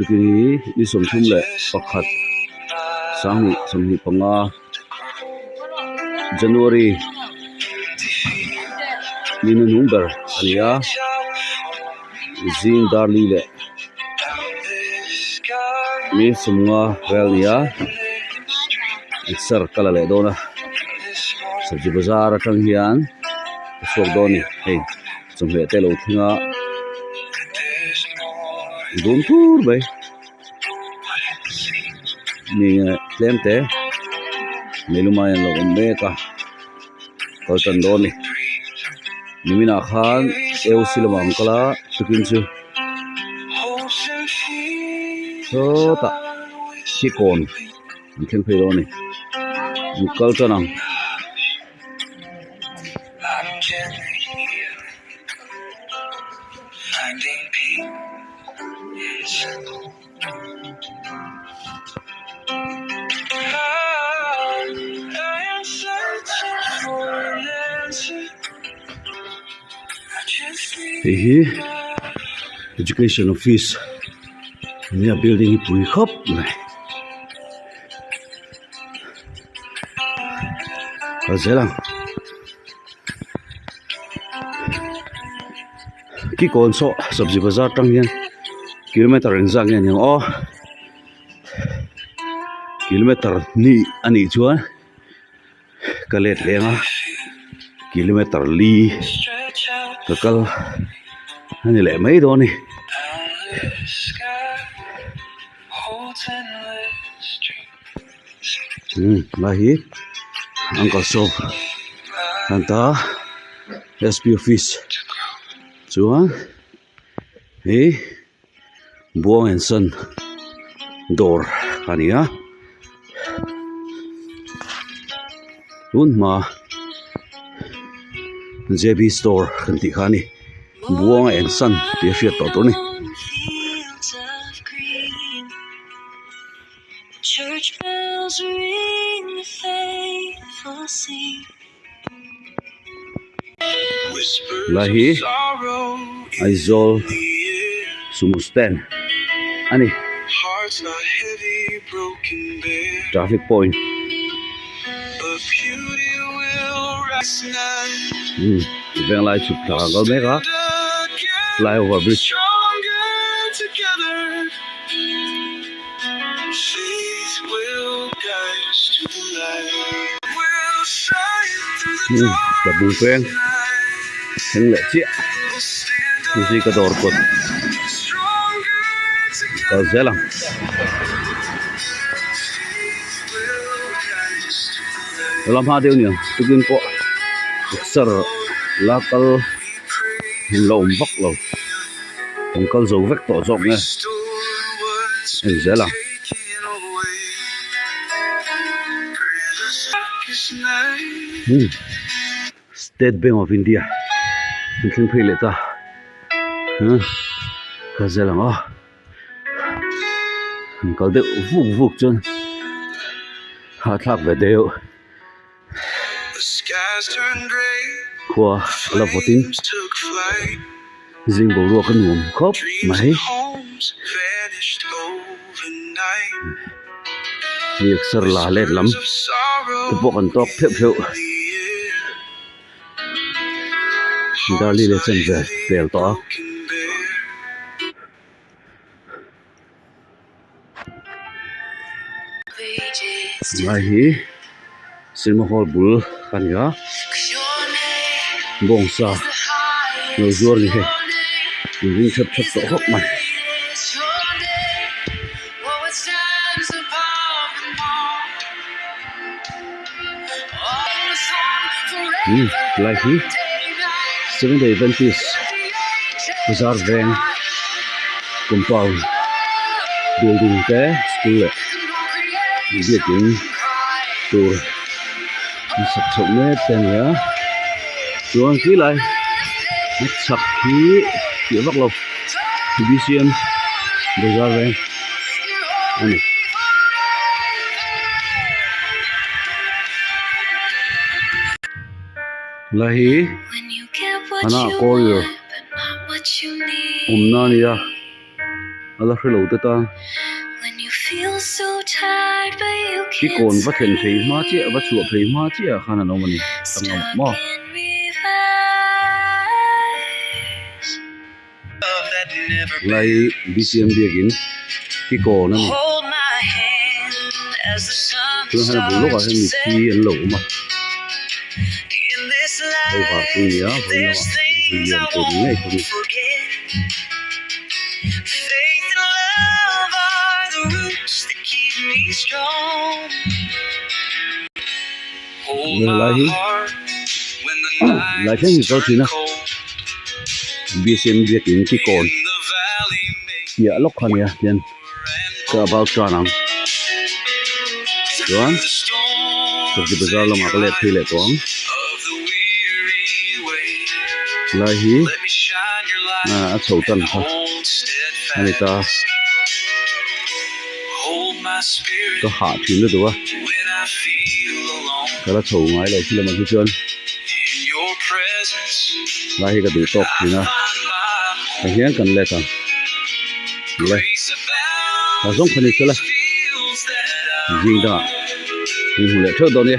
tukini ni somthum le pakhat sangi somni panga January ni number ania zing darli le mi sumnga velnia iksar kala le dona sabji bazar atang hian sok doni hey somhe te lo thinga dum tur bai ni tlemte melumayan lo umbe ka koltan doni nimina khan eu silamang kala tukin chu so ta sikon thing phei doni koltan ang hi education office nia building pui khop này có dễ lắm cái con số sabji bazar tăng nhiên kilometer rengzang nhiên yang o kilometer ni ani chuan kalet lenga kilometer li kakal ani le mai do ni lahi uncle shop anta SP office chuan hey Buang and Son door ania tun ma JB store kanti khani Buang and Son ti fiat to ni church bells ring the faithful sing lahi aizol sumusten ani traffic point veng lai chụp thả gal mega flyover bridge cả bùn quen hình lệ chia như gì cả đồi cột có dễ lắm làm hai điều nhiều tôi kinh có sờ lá cal hình lồng vóc lồng còn cal dấu vết tỏ rộng nha hình dễ lắm State Bank of India mình phải lệ ta cái gì là ngó có được vụ vụ chân hạ thác về đều qua là vô tin riêng bộ ruột cái nguồn khóc máy việc sờ là lết lắm cái bộ còn tóc phèo phèo đã đi lên chân về bèo to mai hi cinema hall bul kan ya bong sa no zuar ni he ring thap thap to hok man like hi Seventh Day Adventist Bazar Veng compound building te school dia ting tour sắp sống nét tên nhá chuông khí lại sắp khí phía bắc lộc đi xuyên Bazar Veng anh lahi ana koyo umnania ala khri lo ta ta When you feel so tired but you ki can't kon va then thei ma chi sleep. va chu thei ma chi a khana no mani Stuck tangam mo in reverse. lai bcm biagin ki ko na ni Hold my hand as the sun tu hana bu lo ka starts he mi to thi set. an lo ma In this ai wa tu life, ya ho na there's wa things I biam ko ni ngai ko ni won't forget. Faith and love are the roots that keep me strong. Hold Well, my I- heart when the Lại night thấy gì câu turn chuyện á? cold. bcm biagin ki kon In the valley, make ya lok khan ya len ka about tra nang Tuan, the storm so di bazar lo ma ka le thei le tong of the weary way. lai hi Let me shine your light a chho tan ha hold ani ta steadfast. Hold my spirit ka ha thin le do wa when I feel alone. ka la chho ngai lo chi le ma ki chuan In your presence, lai hi ka du tok I ni na find my ka hian kan le ta le grace abound. ka zong khani chala Feels that I jing da ni hu le tho do ni